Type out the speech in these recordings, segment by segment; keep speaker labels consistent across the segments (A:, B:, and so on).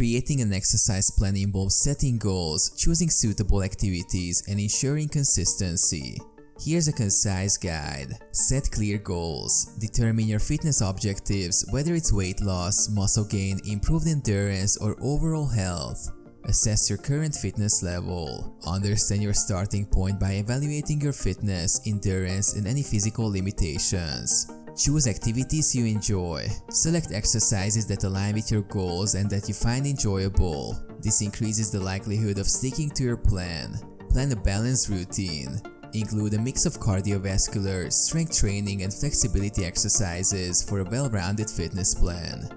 A: Creating an exercise plan involves setting goals, choosing suitable activities, and ensuring consistency. Here's a concise guide. Set clear goals. Determine your fitness objectives, whether it's weight loss, muscle gain, improved endurance, or overall health. Assess your current fitness level. Understand your starting point by evaluating your fitness, endurance, and any physical limitations. Choose activities you enjoy. Select exercises that align with your goals and that you find enjoyable. This increases the likelihood of sticking to your plan. Plan a balanced routine. Include a mix of cardiovascular, strength training, and flexibility exercises for a well-rounded fitness plan.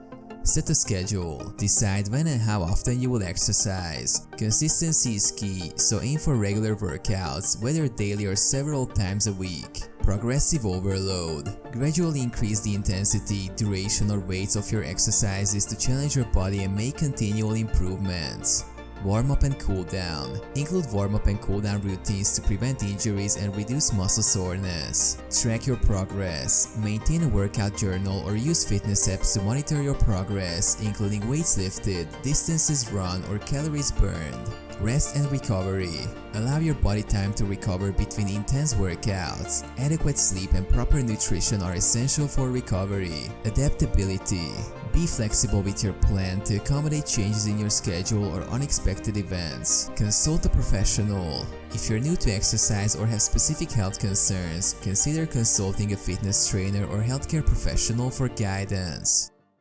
A: Set a schedule. Decide when and how often you will exercise. Consistency is key, so aim for regular workouts, whether daily or several times a week. Progressive overload. Gradually increase the intensity, duration, or weights of your exercises to challenge your body and make continual improvements. Warm-up and cool-down. Include warm-up and cool-down routines to prevent injuries and reduce muscle soreness. Track your progress. Maintain a workout journal or use fitness apps to monitor your progress, including weights lifted, distances run, or calories burned. Rest and recovery. Allow your body time to recover between intense workouts. Adequate sleep and proper nutrition are essential for recovery. Adaptability. Be flexible with your plan to accommodate changes in your schedule or unexpected events. Consult a professional. If you're new to exercise or have specific health concerns, consider consulting a fitness trainer or healthcare professional for guidance.